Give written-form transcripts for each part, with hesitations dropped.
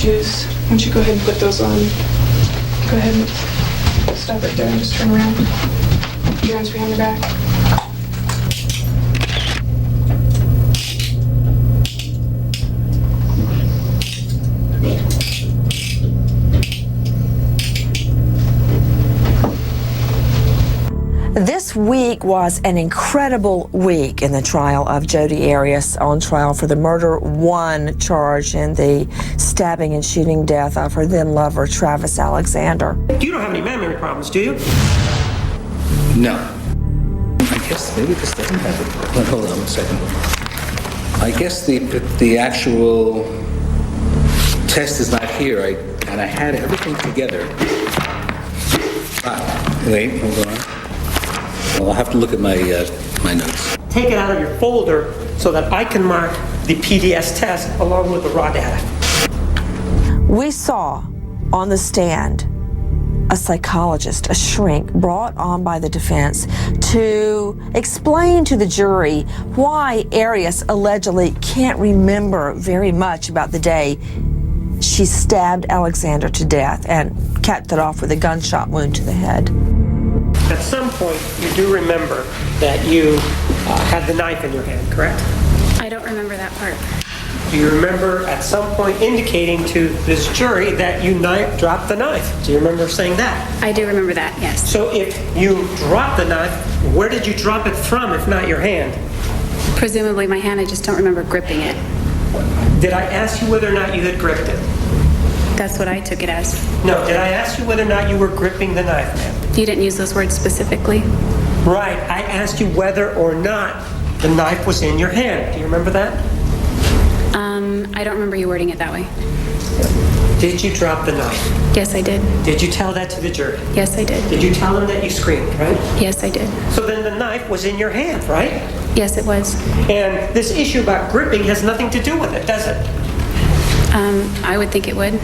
bandages. Why don't you go ahead and put those on? Go ahead and stop right there and just turn around. Put your hands behind your back. This week was an incredible week in the trial of Jodi Arias, on trial for the murder one charge in the stabbing and shooting death of her then lover, Travis Alexander. You don't have any memory problems, do you? No. I guess maybe this doesn't have it. Well, hold on a second. I guess the actual test is not here, and I had everything together. Wait, hold on. Well, I'll have to look at my notes. Take it out of your folder so that I can mark the PDS test along with the raw data. We saw on the stand a psychologist, a shrink, brought on by the defense to explain to the jury why Arias allegedly can't remember very much about the day she stabbed Alexander to death and capped it off with a gunshot wound to the head. At some point, you do remember that you had the knife in your hand, correct? I don't remember that part. Do you remember at some point indicating to this jury that you dropped the knife? Do you remember saying that? I do remember that, yes. So if you dropped the knife, where did you drop it from, if not your hand? Presumably my hand, I just don't remember gripping it. Did I ask you whether or not you had gripped it? That's what I took it as. No, did I ask you whether or not you were gripping the knife, ma'am? You didn't use those words specifically. Right, I asked you whether or not the knife was in your hand. Do you remember that? I don't remember you wording it that way. Did you drop the knife? Yes, I did. Did you tell that to the jury? Yes, I did. Did you tell them that you screamed, right? Yes, I did. So then the knife was in your hand, right? Yes, it was. And this issue about gripping has nothing to do with it, does it? I would think it would.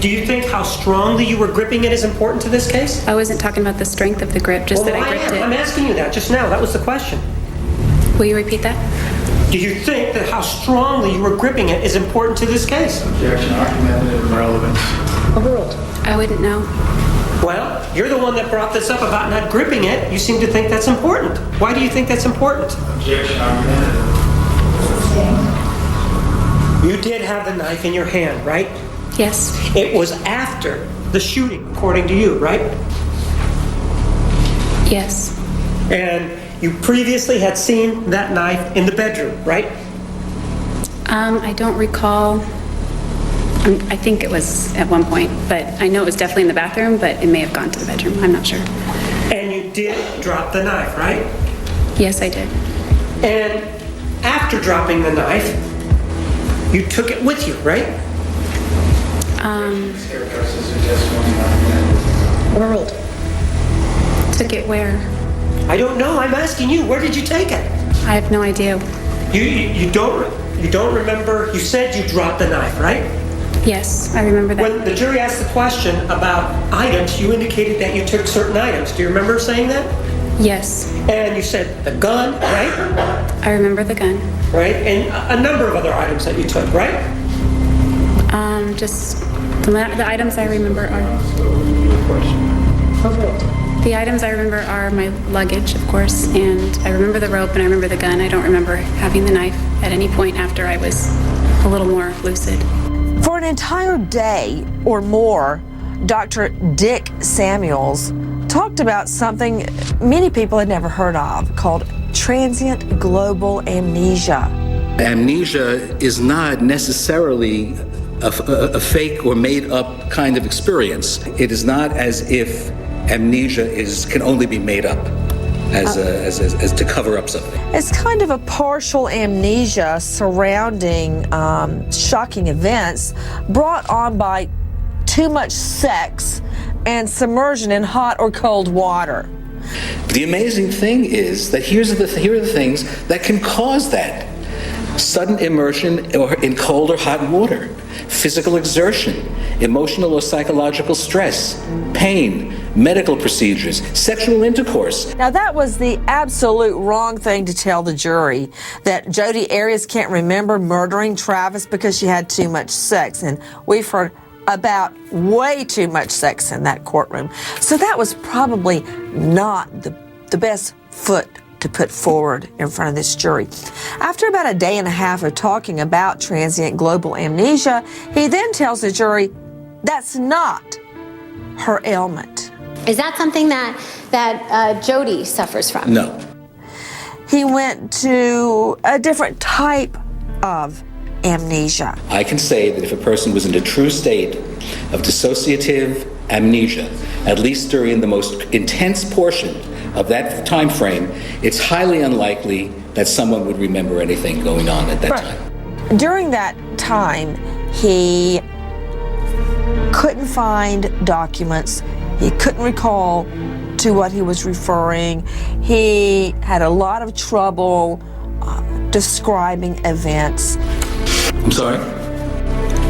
Do you think how strongly you were gripping it is important to this case? I wasn't talking about the strength of the grip, just that I gripped it. I'm asking you that just now. That was the question. Will you repeat that? Do you think that how strongly you were gripping it is important to this case? Objection, argumentative relevance. Overruled. I wouldn't know. Well, you're the one that brought this up about not gripping it. You seem to think that's important. Why do you think that's important? Objection, argumentative. You did have the knife in your hand, right? Yes. It was after the shooting, according to you, right? Yes. And you previously had seen that knife in the bedroom, right? I don't recall. I think it was at one point, but I know it was definitely in the bathroom, but it may have gone to the bedroom. I'm not sure. And you did drop the knife, right? Yes, I did. And after dropping the knife, you took it with you, right? Overruled. Took it where? I don't know. I'm asking you. Where did you take it? I have no idea. You don't remember? You said you dropped the knife, right? Yes, I remember that. When the jury asked the question about items, you indicated that you took certain items. Do you remember saying that? Yes. And you said the gun, right? I remember the gun. Right? And a number of other items that you took, right? Just the items I remember are... The items I remember are my luggage, of course, and I remember the rope and I remember the gun. I don't remember having the knife at any point after I was a little more lucid. For an entire day or more, Dr. Dick Samuels talked about something many people had never heard of called transient global amnesia. Amnesia is not necessarily a fake or made up kind of experience. It is not as if amnesia can only be made up as to cover up something. It's kind of a partial amnesia surrounding shocking events brought on by too much sex and submersion in hot or cold water. The amazing thing is that here are the things that can cause that. sudden immersion in cold or hot water, physical exertion, emotional or psychological stress, pain, medical procedures, sexual intercourse. Now, that was the absolute wrong thing to tell the jury, that Jodi Arias can't remember murdering Travis because she had too much sex. And we've heard about way too much sex in that courtroom. So that was probably not the best foot to put forward in front of this jury. After about a day and a half of talking about transient global amnesia, he then tells the jury that's not her ailment. Is that something that Jodi suffers from? No. He went to a different type of amnesia. I can say that if a person was in a true state of dissociative amnesia, at least during the most intense portion of that time frame, it's highly unlikely that someone would remember anything going on at that time. During that time, he couldn't find documents. He couldn't recall to what he was referring. He had a lot of trouble describing events. I'm sorry?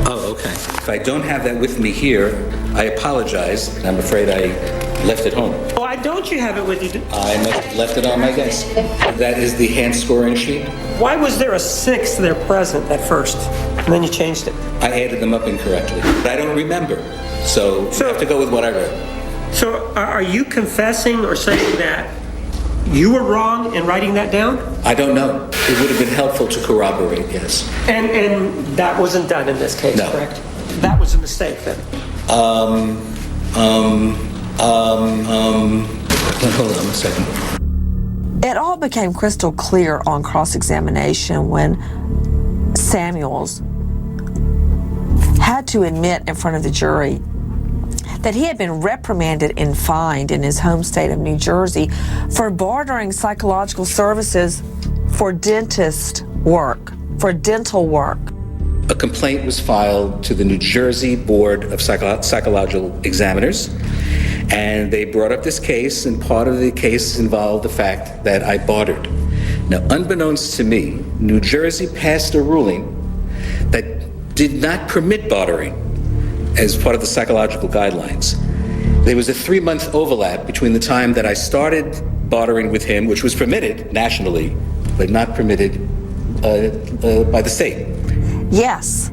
Oh, okay. If I don't have that with me here, I apologize. I'm afraid I left it home. Why don't you have it with you? I must have left it on my desk. That is the hand scoring sheet. Why was there a 6 there present at first, and then you changed it? I added them up incorrectly. But I don't remember, so you have to go with what I read. So are you confessing or saying that you were wrong in writing that down? I don't know. It would have been helpful to corroborate, yes. And that wasn't done in this case, No. correct? That was a mistake then. Hold on a second. It all became crystal clear on cross-examination when Samuels had to admit in front of the jury that he had been reprimanded and fined in his home state of New Jersey for bartering psychological services for dental work. A complaint was filed to the New Jersey Board of Psychological Examiners, and they brought up this case, and part of the case involved the fact that I bartered. Now, unbeknownst to me, New Jersey passed a ruling that did not permit bartering as part of the psychological guidelines. There was a 3-month overlap between the time that I started bartering with him, which was permitted nationally, but not permitted by the state. Yes,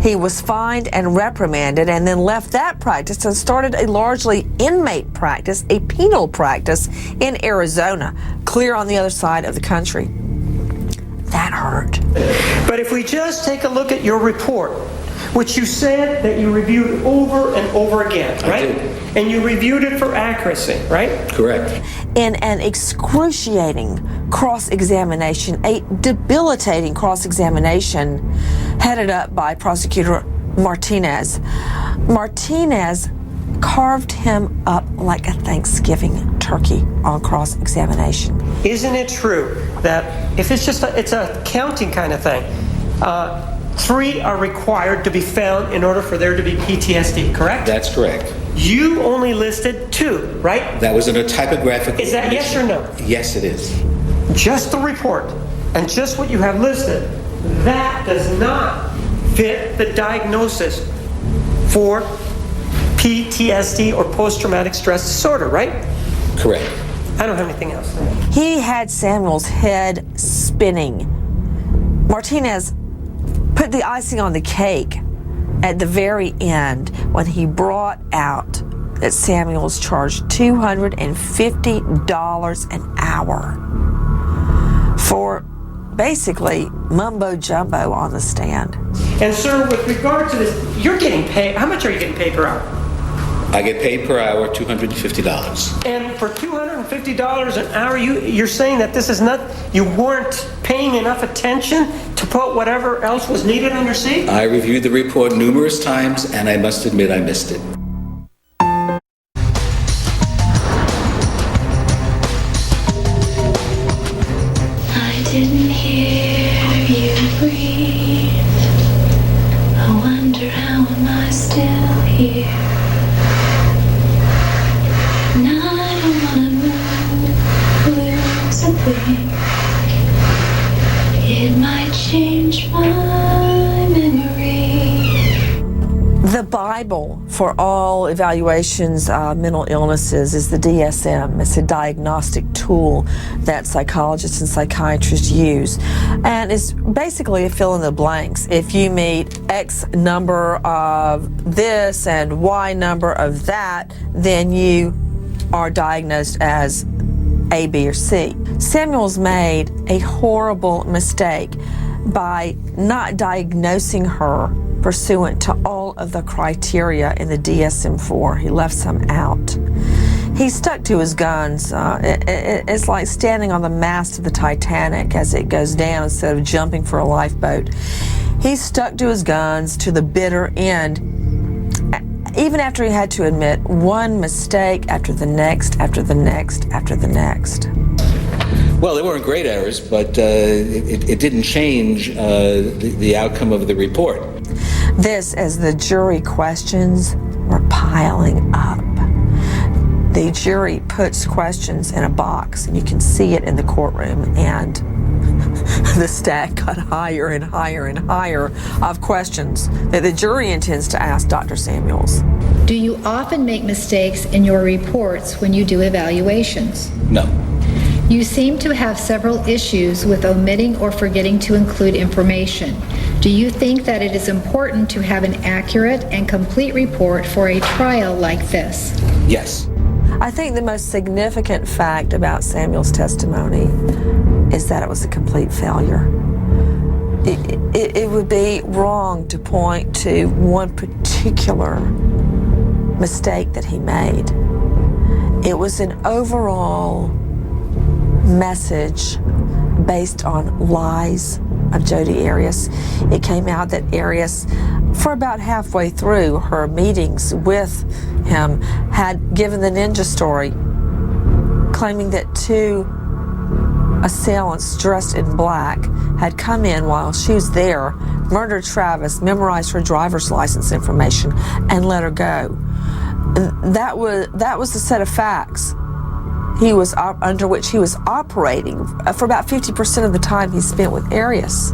he was fined and reprimanded and then left that practice and started a largely inmate practice, a penal practice in Arizona, clear on the other side of the country. That hurt. But if we just take a look at your report, which you said that you reviewed over and over again, right? I did. And you reviewed it for accuracy, right? Correct. In an excruciating cross-examination, a debilitating cross-examination headed up by prosecutor Martinez. Martinez carved him up like a Thanksgiving turkey on cross-examination. Isn't it true that if it's just it's a counting kind of thing, 3 are required to be found in order for there to be PTSD, correct? That's correct. You only listed 2, right? That was in a typographical... Is that yes or no? Yes, it is. Just the report and just what you have listed, that does not fit the diagnosis for PTSD or post-traumatic stress disorder, right? Correct. I don't have anything else. He had Samuel's head spinning. Martinez put the icing on the cake at the very end when he brought out that Samuels charged $250 an hour for basically mumbo jumbo on the stand. And sir, with regard to this, you're getting paid. How much are you getting paid per hour? I get paid per hour $250. And for $250 an hour, you're saying that this is not, you weren't paying enough attention to put whatever else was needed on your seat? I reviewed the report numerous times, and I must admit I missed it. I didn't hear you breathe. I wonder how am I still here? And I don't wanna lose a thing. It might change Bible for all evaluations of mental illnesses is the DSM. It's a diagnostic tool that psychologists and psychiatrists use. And it's basically a fill in the blanks. If you meet X number of this and Y number of that, then you are diagnosed as A, B, or C. Samuels made a horrible mistake by not diagnosing her pursuant to all of the criteria in the DSM-4. He left some out. He stuck to his guns. It's like standing on the mast of the Titanic as it goes down instead of jumping for a lifeboat. He stuck to his guns to the bitter end, even after he had to admit one mistake after the next, after the next, after the next. Well, they weren't great errors, but it didn't change the outcome of the report. This, as the jury questions were piling up. The jury puts questions in a box, and you can see it in the courtroom, and the stack got higher and higher and higher of questions that the jury intends to ask Dr. Samuels. Do you often make mistakes in your reports when you do evaluations? No. You seem to have several issues with omitting or forgetting to include information. Do you think that it is important to have an accurate and complete report for a trial like this? Yes. I think the most significant fact about Samuel's testimony is that it was a complete failure. It would be wrong to point to one particular mistake that he made. It was an overall message based on lies of Jodi Arias. It came out that Arias, for about halfway through her meetings with him, had given the ninja story, claiming that two assailants dressed in black had come in while she was there, murdered Travis, memorized her driver's license information, and let her go. That was the set of facts he was under which he was operating for about 50% of the time he spent with Arias.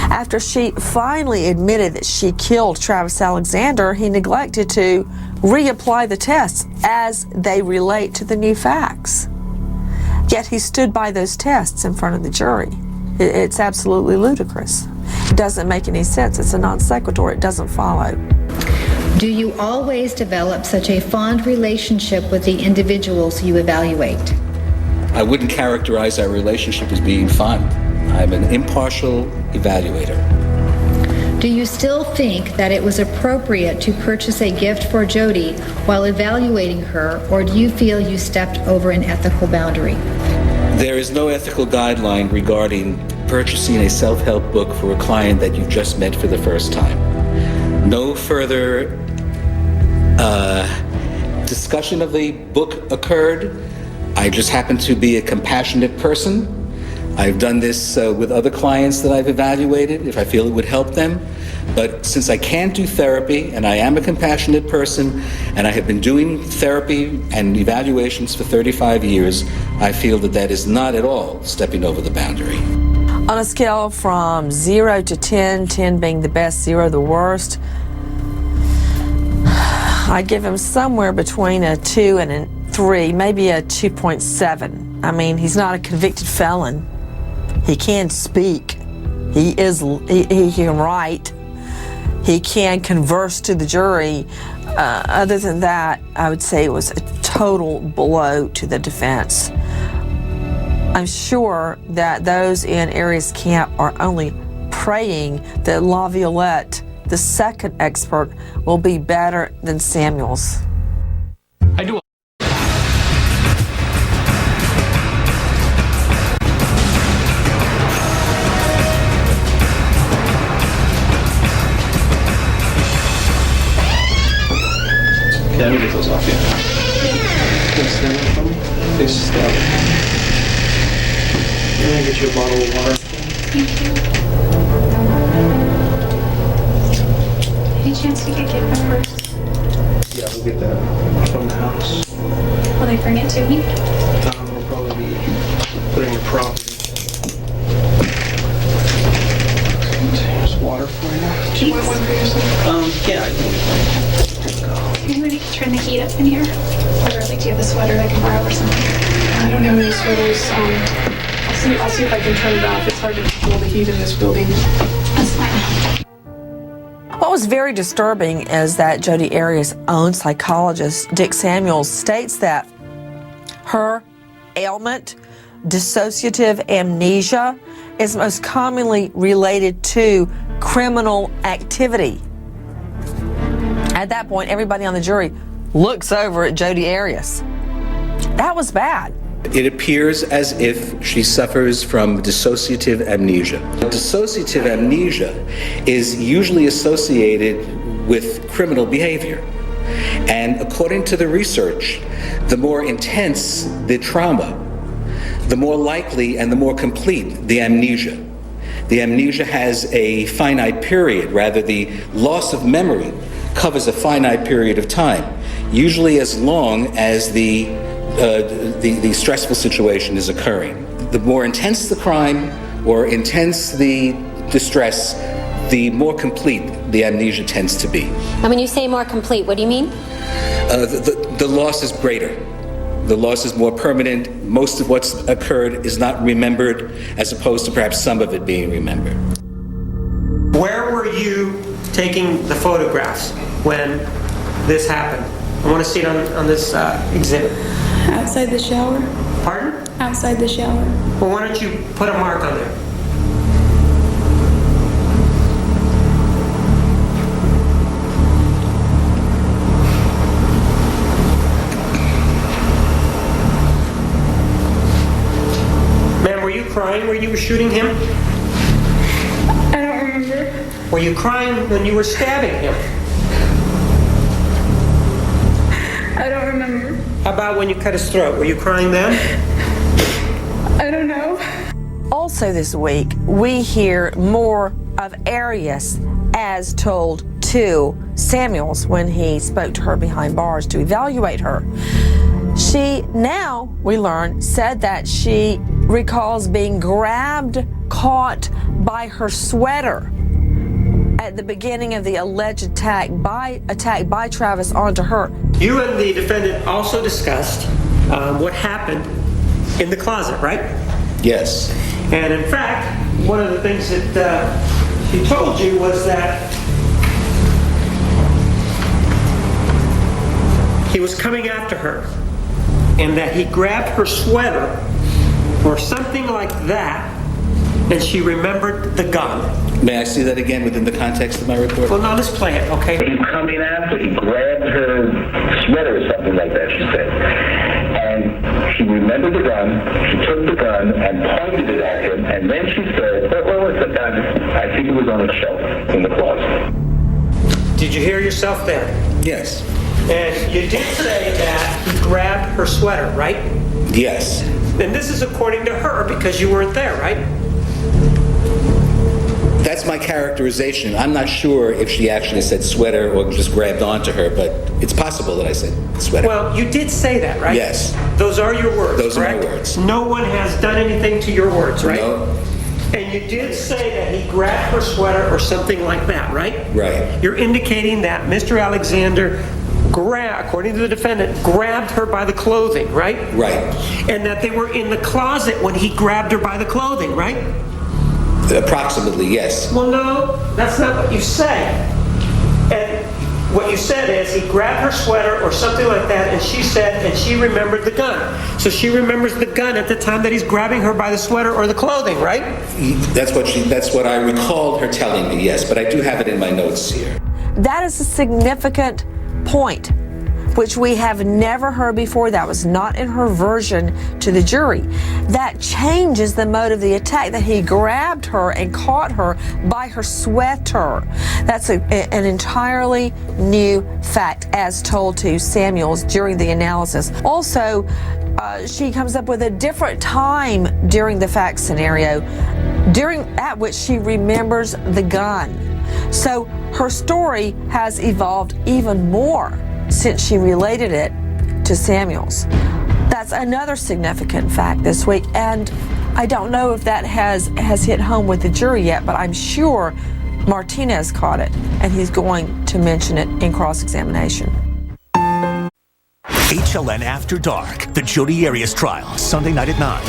After she finally admitted that she killed Travis Alexander, he neglected to reapply the tests as they relate to the new facts. Yet he stood by those tests in front of the jury. It's absolutely ludicrous. It doesn't make any sense. It's a non sequitur. It doesn't follow. Do you always develop such a fond relationship with the individuals you evaluate? I wouldn't characterize our relationship as being fond. I'm an impartial evaluator. Do you still think that it was appropriate to purchase a gift for Jodi while evaluating her, or do you feel you stepped over an ethical boundary? There is no ethical guideline regarding purchasing a self-help book for a client that you've just met for the first time. No further discussion of the book occurred. I just happen to be a compassionate person. I've done this with other clients that I've evaluated if I feel it would help them. But since I can't do therapy and I am a compassionate person and I have been doing therapy and evaluations for 35 years, I feel that that is not at all stepping over the boundary. On a scale from 0 to 10, 10 being the best, 0 the worst, I'd give him somewhere between a 2 and a 3, maybe a 2.7. I mean, he's not a convicted felon. He can speak. He can write. He can converse to the jury. Other than that, I would say it was a total blow to the defense. I'm sure that those in Arias' camp are only praying that La Violette, the second expert, will be better than Samuels. I do. Okay, let me get those off you. Can you stand up for me? Please stand. I'm gonna get you a bottle of water. Any chance you could get my purse? Yeah, we'll get that from the house. Will they bring it to me? We'll probably be putting your property. Here's water for you. Do you want one for yourself? Yeah, I think. turn the heat up in here? Or like, do you have a sweater I can borrow or something? I don't have any sweaters. I'll see if I can turn it off. It's hard to control the heat in this building. That's fine. What was very disturbing is that Jodi Arias' own psychologist, Dick Samuels, states that her ailment, dissociative amnesia, is most commonly related to criminal activity. At that point, everybody on the jury looks over at Jodi Arias. That was bad. It appears as if she suffers from dissociative amnesia. Dissociative amnesia is usually associated with criminal behavior. And according to the research, the more intense the trauma, the more likely and the more complete the amnesia. The amnesia has a finite period, rather the loss of memory covers a finite period of time, usually as long as the stressful situation is occurring. The more intense the crime or intense the distress, the more complete the amnesia tends to be. And when you say more complete, what do you mean? The loss is greater. The loss is more permanent. Most of what's occurred is not remembered, as opposed to perhaps some of it being remembered. Where were you taking the photographs when this happened? I want to see it on this exhibit. Outside the shower? Pardon? Outside the shower. Well, why don't you put a mark on there? Ma'am, were you crying when you were shooting him? I don't remember. Were you crying when you were stabbing him? I don't remember. How about when you cut his throat? Were you crying then? I don't know. Also this week, we hear more of Arias as told to Samuels when he spoke to her behind bars to evaluate her. She now, we learn, said that she recalls being grabbed, caught by her sweater at the beginning of the alleged attack by Travis onto her. You and the defendant also discussed what happened in the closet, right? Yes. And in fact, one of the things that she told you was that he was coming after her and that he grabbed her sweater or something like that, and she remembered the gun. May I see that again within the context of my report? Well, now let's play it, okay? He coming after, he grabbed her sweater or something like that, she said. And she remembered the gun, she took the gun and pointed it at him, and then she said, well, what's the gun? I think it was on a shelf in the closet. Did you hear yourself there? Yes. And you did say that he grabbed her sweater, right? Yes. And this is according to her because you weren't there, right? That's my characterization. I'm not sure if she actually said sweater or just grabbed onto her, but it's possible that I said sweater. Well, you did say that, right? Yes. Those are your words, Those correct? are my words. No one has done anything to your words, right? No. And you did say that he grabbed her sweater or something like that, right? Right. You're indicating that Mr. Alexander, according to the defendant, grabbed her by the clothing, right? Right. And that they were in the closet when he grabbed her by the clothing, right? Approximately, yes. Well, no, that's not what you say. And what you said is he grabbed her sweater or something like that, and she said, and she remembered the gun. So she remembers the gun at the time that he's grabbing her by the sweater or the clothing, right? That's what I recalled her telling me, yes, but I do have it in my notes here. That is a significant point, which we have never heard before. That was not in her version to the jury. That changes the mode of the attack, that he grabbed her and caught her by her sweater. That's an entirely new fact as told to Samuels during the analysis. Also, she comes up with a different time during the fact scenario, at which she remembers the gun. So her story has evolved even more since she related it to Samuels. That's another significant fact this week, and I don't know if that has hit home with the jury yet, but I'm sure Martinez caught it, and he's going to mention it in cross-examination. HLN After Dark, the Jodi Arias trial, Sunday night at 9.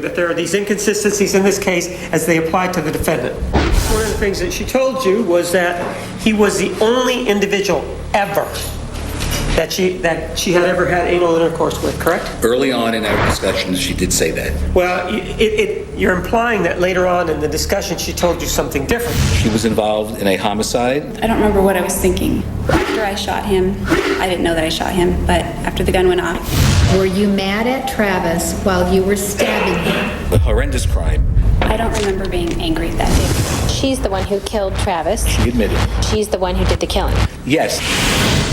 That there are these inconsistencies in this case as they apply to the defendant. One of the things that she told you was that he was the only individual ever that she had ever had anal intercourse with, correct? Early on in our discussions, she did say that. Well, you're implying that later on in the discussion she told you something different. She was involved in a homicide. I don't remember what I was thinking. After I shot him, I didn't know that I shot him, but after the gun went off. Were you mad at Travis while you were stabbing him? A horrendous crime. I don't remember being angry that day. She's the one who killed Travis. She admitted. She's the one who did the killing. Yes.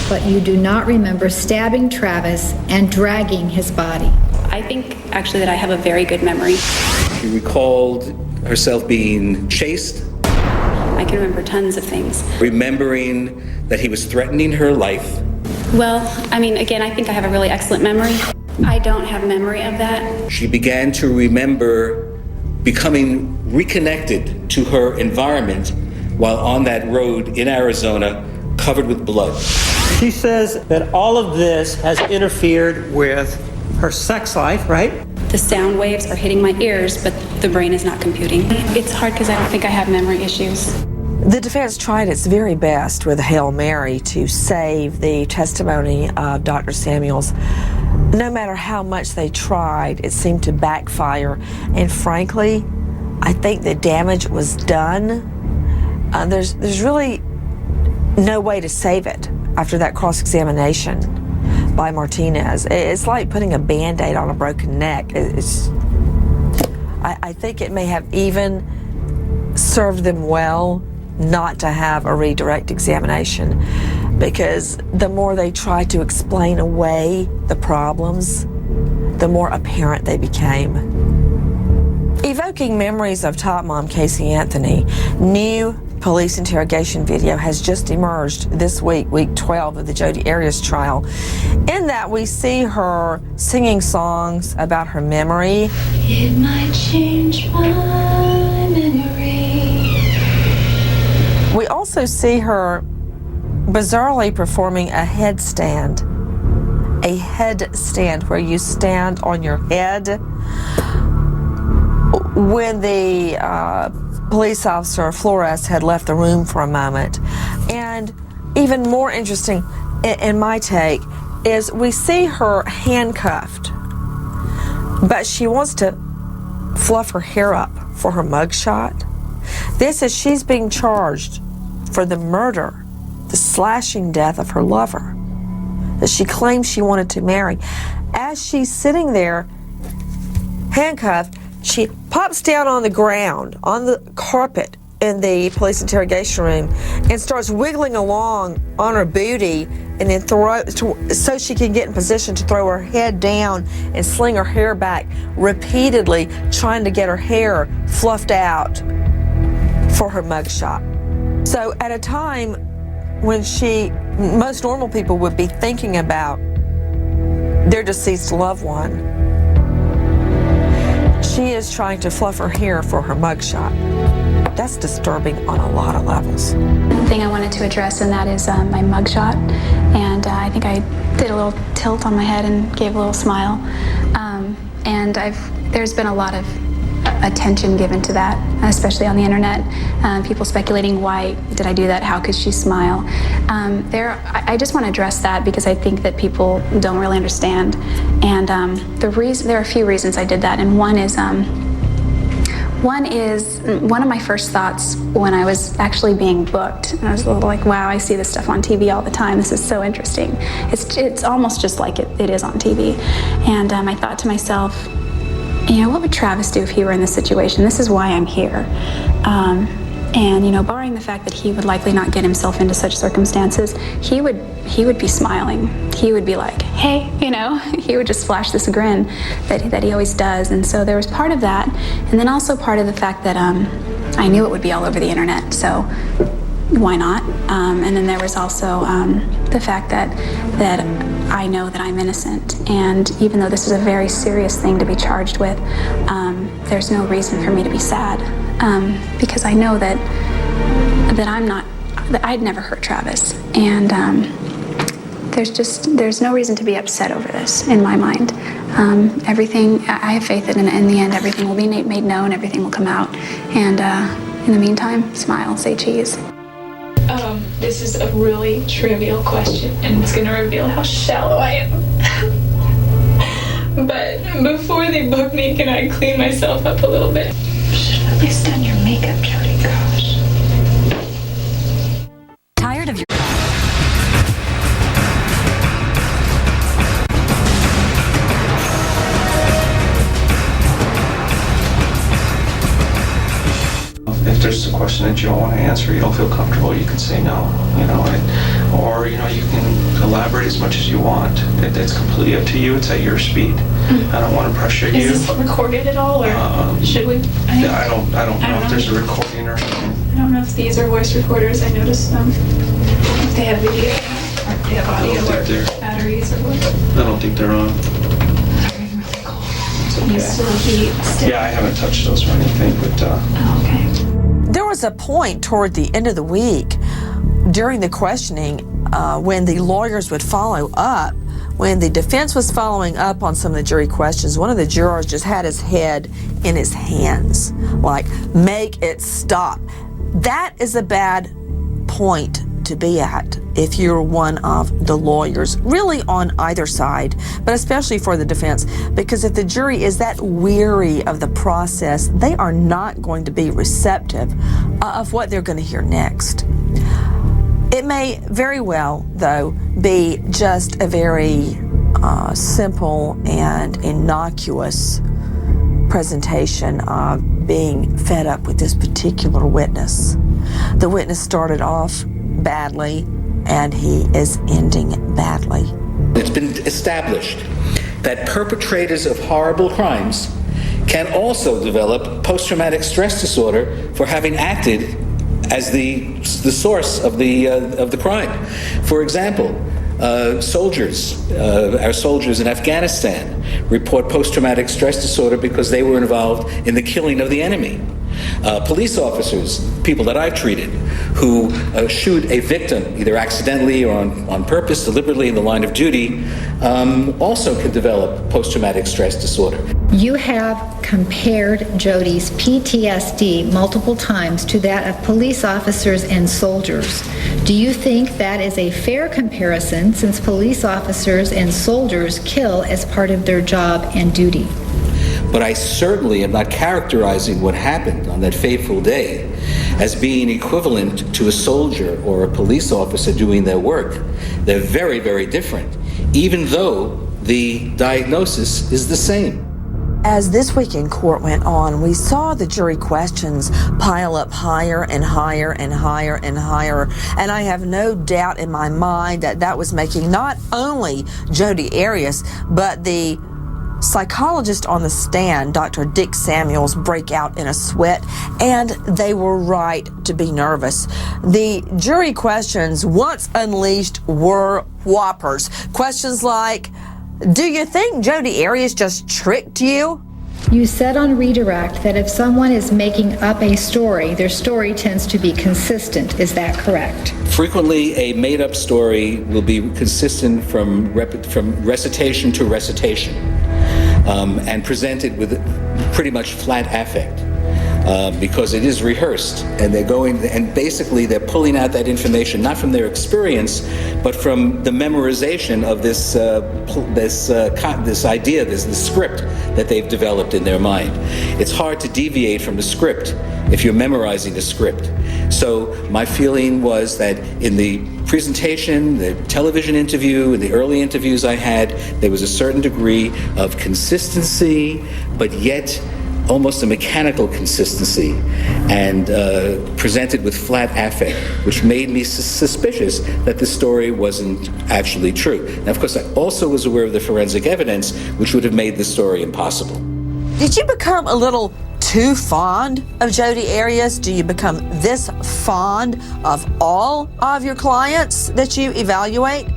But you do not remember stabbing Travis and dragging his body. I think actually that I have a very good memory. She recalled herself being chased. I can remember tons of things. Remembering that he was threatening her life. Well, I mean, again, I think I have a really excellent memory. I don't have memory of that. She began to remember becoming reconnected to her environment while on that road in Arizona covered with blood. She says that all of this has interfered with her sex life, right? The sound waves are hitting my ears, but the brain is not computing. It's hard because I don't think I have memory issues. The defense tried its very best with a Hail Mary to save the testimony of Dr. Samuels. No matter how much they tried, it seemed to backfire. And frankly, I think the damage was done. There's really no way to save it after that cross-examination by Martinez. It's like putting a Band-Aid on a broken neck. I think it may have even served them well not to have a redirect examination, because the more they tried to explain away the problems, the more apparent they became. Evoking memories of Top Mom Casey Anthony, new police interrogation video has just emerged this week, week 12 of the Jodi Arias trial. In that, we see her singing songs about her memory. It might change my memory. We also see her bizarrely performing a headstand. A headstand where you stand on your head. When the police officer Flores had left the room for a moment. And even more interesting in my take is we see her handcuffed, but she wants to fluff her hair up for her mugshot. This is she's being charged for the murder, the slashing death of her lover that she claims she wanted to marry. As she's sitting there handcuffed, she pops down on the ground, on the carpet in the police interrogation room, and starts wiggling along on her booty, and then so she can get in position to throw her head down and sling her hair back, repeatedly trying to get her hair fluffed out for her mugshot. So at a time when most normal people would be thinking about their deceased loved one, she is trying to fluff her hair for her mugshot. That's disturbing on a lot of levels. One thing I wanted to address, and that is my mugshot. And I think I did a little tilt on my head and gave a little smile. And there's been a lot of attention given to that, especially on the internet. People speculating, why did I do that? How could she smile? I just want to address that because I think that people don't really understand. And there are a few reasons I did that. And one is one of my first thoughts when I was actually being booked. And I was a little like, wow, I see this stuff on TV all the time. This is so interesting. It's almost just like it is on TV. And I thought to myself, what would Travis do if he were in this situation? This is why I'm here. And barring the fact that he would likely not get himself into such circumstances, he would be smiling. He would be like, hey, he would just flash this grin that he always does. And so there was part of that, and then also part of the fact that I knew it would be all over the internet, so why not? And then there was also the fact that I know that I'm innocent. And even though this is a very serious thing to be charged with, there's no reason for me to be sad, because I know that I'd never hurt Travis. And there's no reason to be upset over this in my mind. I have faith that in the end, everything will be made known, everything will come out. And in the meantime, smile, say cheese. This is a really trivial question, and it's gonna reveal how shallow I am. But before they book me, can I clean myself up a little bit? Should have at least done your makeup, Jodi. Gosh. Tired of your... If there's a question that you don't want to answer, you don't feel comfortable, you can say no, or you can elaborate as much as you want. It's completely up to you. It's at your speed. I don't want to pressure you. Is this recorded at all, or should we? I don't know if there's a recording or something. I don't know if these are voice recorders. I noticed if they have video, or if they have audio, or batteries, or what. I don't think they're on. Really cool. It's okay. Yeah, I haven't touched those or anything, but. Oh, okay. There was a point toward the end of the week during the questioning when the lawyers would follow up, when the defense was following up on some of the jury questions. One of the jurors just had his head in his hands, like, make it stop. That is a bad point to be at if you're one of the lawyers, really on either side, but especially for the defense, because if the jury is that weary of the process, they are not going to be receptive of what they're going to hear next. It may very well, though, be just a very simple and innocuous presentation of being fed up with this particular witness. The witness started off badly, and he is ending badly. It's been established that perpetrators of horrible crimes can also develop post-traumatic stress disorder for having acted as the source of the crime. For example, our soldiers in Afghanistan report post-traumatic stress disorder because they were involved in the killing of the enemy. Police officers, people that I've treated, who shoot a victim, either accidentally or on purpose, deliberately in the line of duty, also can develop post-traumatic stress disorder. You have compared Jodi's PTSD multiple times to that of police officers and soldiers. Do you think that is a fair comparison, since police officers and soldiers kill as part of their job and duty? But I certainly am not characterizing what happened on that fateful day as being equivalent to a soldier or a police officer doing their work. They're very, very different, even though the diagnosis is the same. As this week in court went on, we saw the jury questions pile up higher and higher and higher and higher. And I have no doubt in my mind that that was making not only Jodi Arias, but the psychologist on the stand, Dr. Dick Samuels, break out in a sweat, and they were right to be nervous. The jury questions, once unleashed, were whoppers. Questions like, do you think Jodi Arias just tricked you? You said on Redirect that if someone is making up a story, their story tends to be consistent. Is that correct? Frequently, a made-up story will be consistent from recitation to recitation, and presented with pretty much flat affect. Because it is rehearsed, and they're going, and basically they're pulling out that information not from their experience, but from the memorization of this idea, this script that they've developed in their mind. It's hard to deviate from the script if you're memorizing the script. So my feeling was that in the presentation, the television interview, and the early interviews I had, there was a certain degree of consistency, but yet almost a mechanical consistency, and presented with flat affect, which made me suspicious that the story wasn't actually true. Now, of course, I also was aware of the forensic evidence, which would have made the story impossible. Did you become a little too fond of Jodi Arias? Do you become this fond of all of your clients that you evaluate?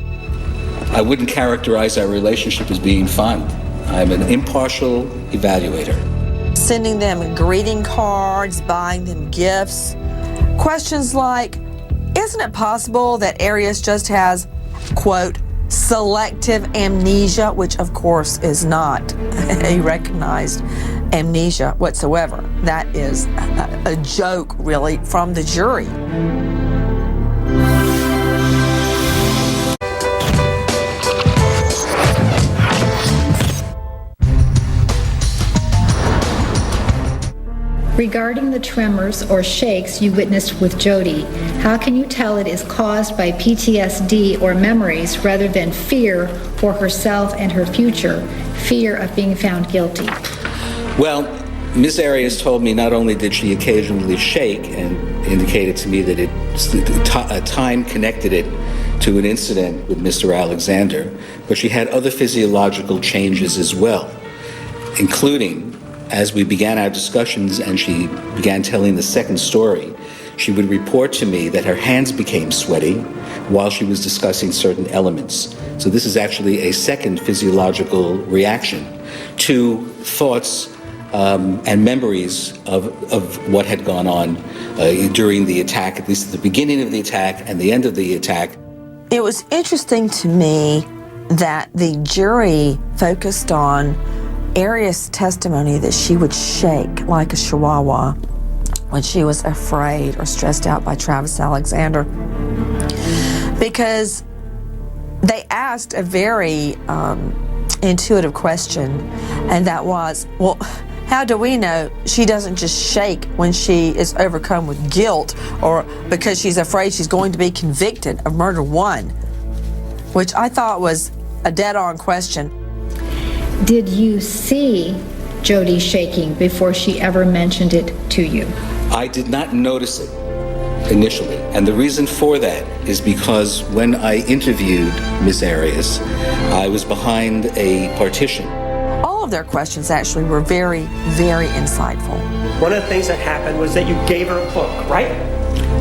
I wouldn't characterize our relationship as being fond. I'm an impartial evaluator. Sending them greeting cards, buying them gifts. Questions like, isn't it possible that Arias just has, quote, selective amnesia, which of course is not a recognized amnesia whatsoever. That is a joke, really, from the jury. Regarding the tremors or shakes you witnessed with Jodi, how can you tell it is caused by PTSD or memories rather than fear for herself and her future, fear of being found guilty? Well, Ms. Arias told me not only did she occasionally shake and indicated to me that a time connected it to an incident with Mr. Alexander, but she had other physiological changes as well, including as we began our discussions and she began telling the second story, she would report to me that her hands became sweaty while she was discussing certain elements. So this is actually a second physiological reaction to thoughts and memories of what had gone on during the attack, at least at the beginning of the attack and the end of the attack. It was interesting to me that the jury focused on Arias' testimony that she would shake like a chihuahua when she was afraid or stressed out by Travis Alexander, because they asked a very intuitive question, and that was, well, how do we know she doesn't just shake when she is overcome with guilt or because she's afraid she's going to be convicted of murder one? Which I thought was a dead-on question. Did you see Jodi shaking before she ever mentioned it to you? I did not notice it initially, and the reason for that is because when I interviewed Ms. Arias, I was behind a partition. All of their questions actually were very, very insightful. One of the things that happened was that you gave her a book, right?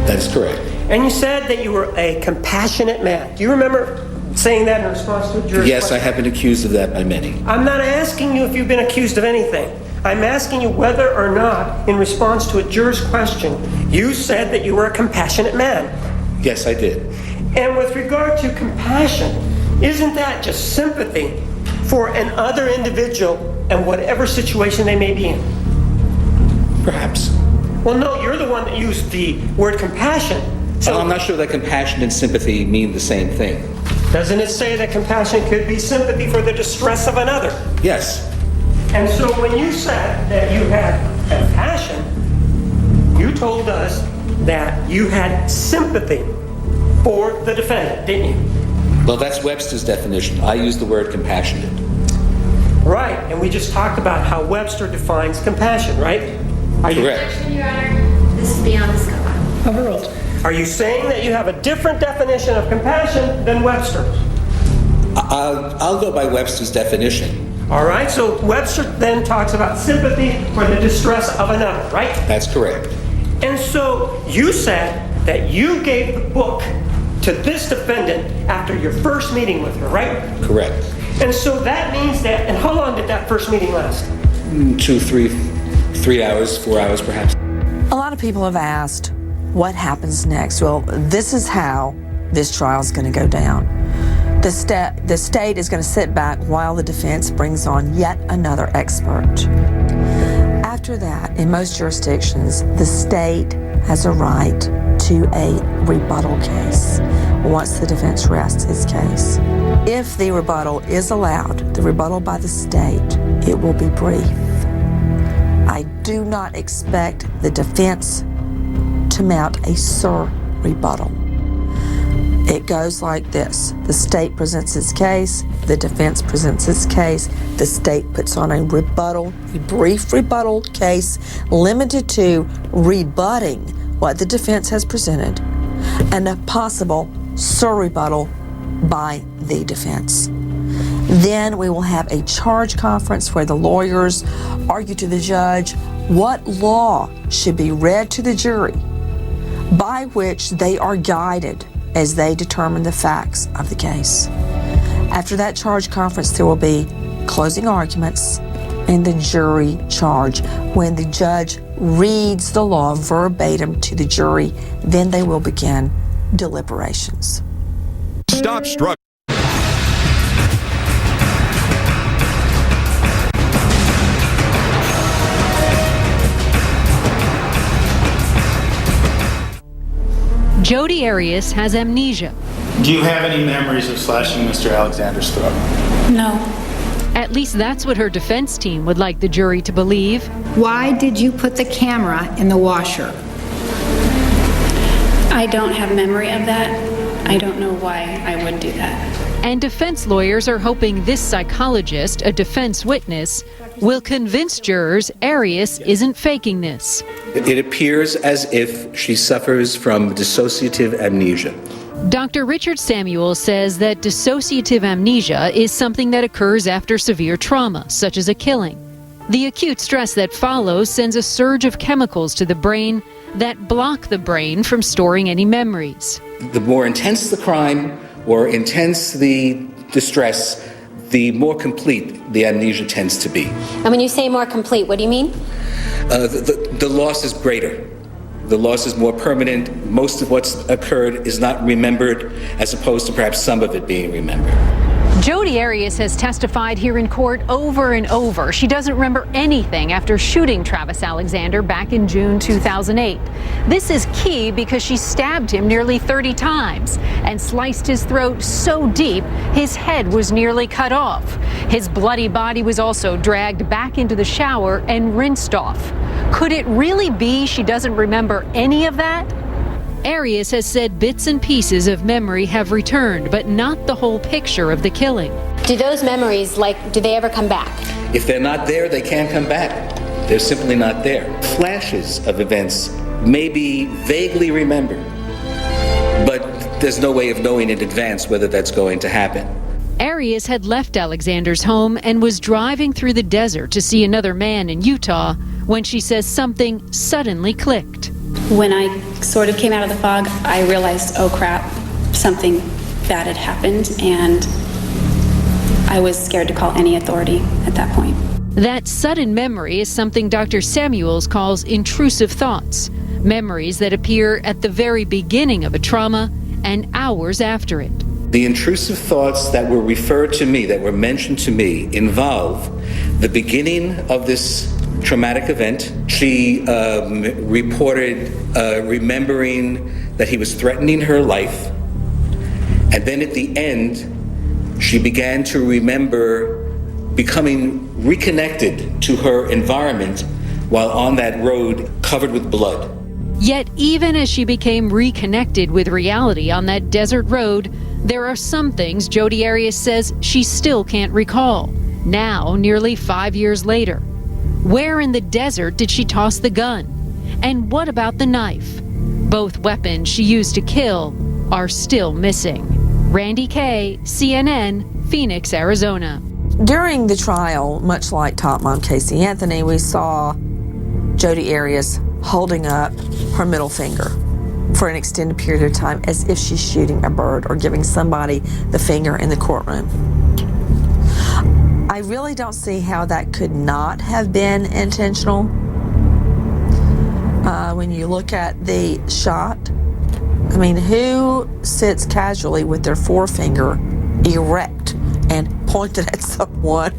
That is correct. And you said that you were a compassionate man. Do you remember saying that in response to a jury's Yes, question? I have been accused of that by many. I'm not asking you if you've been accused of anything. I'm asking you whether or not, in response to a juror's question, you said that you were a compassionate man. Yes, I did. And with regard to compassion, isn't that just sympathy for an other individual and whatever situation they may be in? Perhaps. Well, no, you're the one that used the word compassion. So I'm not sure that compassion and sympathy mean the same thing. Doesn't it say that compassion could be sympathy for the distress of another? Yes. And so when you said that you had compassion, you told us that you had sympathy for the defendant, didn't you? Well, that's Webster's definition. I use the word compassionate. Right, and we just talked about how Webster defines compassion, right? Correct. Your Honor, this is beyond the scope. Overruled. Are you saying that you have a different definition of compassion than Webster? I'll go by Webster's definition. All right, so Webster then talks about sympathy for the distress of another, right? That's correct. And so you said that you gave the book to this defendant after your first meeting with her, right? Correct. And so that means that, and how long did that first meeting last? 2, 3 hours, 4 hours perhaps. A lot of people have asked, what happens next? Well, this is how this trial is going to go down. The state is going to sit back while the defense brings on yet another expert. After that, in most jurisdictions, the state has a right to a rebuttal case once the defense rests its case. If the rebuttal is allowed, the rebuttal by the state, it will be brief. I do not expect the defense to mount a rebuttal. It goes like this. The state presents its case, the defense presents its case, the state puts on a rebuttal, a brief rebuttal case limited to rebutting what the defense has presented and a possible rebuttal by the defense. Then we will have a charge conference where the lawyers argue to the judge what law should be read to the jury by which they are guided as they determine the facts of the case. After that charge conference, there will be closing arguments and the jury charge. When the judge reads the law verbatim to the jury, then they will begin deliberations. Stop struggling. Jodi Arias has amnesia. Do you have any memories of slashing Mr. Alexander's throat? No. At least that's what her defense team would like the jury to believe. Why did you put the camera in the washer? I don't have memory of that. I don't know why I would do that. And defense lawyers are hoping this psychologist, a defense witness, will convince jurors Arias isn't faking this. It appears as if she suffers from dissociative amnesia. Dr. Richard Samuel says that dissociative amnesia is something that occurs after severe trauma, such as a killing. The acute stress that follows sends a surge of chemicals to the brain that block the brain from storing any memories. The more intense the crime or intense the distress, the more complete the amnesia tends to be. And when you say more complete, what do you mean? The loss is greater. The loss is more permanent. Most of what's occurred is not remembered, as opposed to perhaps some of it being remembered. Jodi Arias has testified here in court over and over. She doesn't remember anything after shooting Travis Alexander back in June 2008. This is key because she stabbed him nearly 30 times and sliced his throat so deep his head was nearly cut off. His bloody body was also dragged back into the shower and rinsed off. Could it really be she doesn't remember any of that? Arias has said bits and pieces of memory have returned, but not the whole picture of the killing. Do those memories, do they ever come back? If they're not there, they can't come back. They're simply not there. Flashes of events may be vaguely remembered, but there's no way of knowing in advance whether that's going to happen. Arias had left Alexander's home and was driving through the desert to see another man in Utah when she says something suddenly clicked. When I sort of came out of the fog, I realized, oh crap, something bad had happened, and I was scared to call any authority at that point. That sudden memory is something Dr. Samuels calls intrusive thoughts, memories that appear at the very beginning of a trauma and hours after it. The intrusive thoughts that were referred to me, that were mentioned to me, involve the beginning of this traumatic event. She reported remembering that he was threatening her life. And then at the end, she began to remember becoming reconnected to her environment while on that road covered with blood. Yet even as she became reconnected with reality on that desert road, there are some things Jodi Arias says she still can't recall, now nearly 5 years later. Where in the desert did she toss the gun? And what about the knife? Both weapons she used to kill are still missing. Randy Kay, CNN, Phoenix, Arizona. During the trial, much like Top Mom Casey Anthony, we saw Jodi Arias holding up her middle finger for an extended period of time as if she's shooting a bird or giving somebody the finger in the courtroom. I really don't see how that could not have been intentional. When you look at the shot, I mean, who sits casually with their forefinger erect and pointed at someone?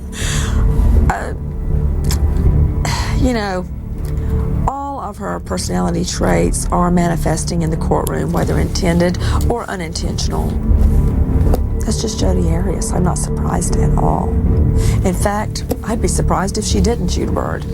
All of her personality traits are manifesting in the courtroom, whether intended or unintentional. That's just Jodi Arias. I'm not surprised at all. In fact, I'd be surprised if she didn't shoot a bird.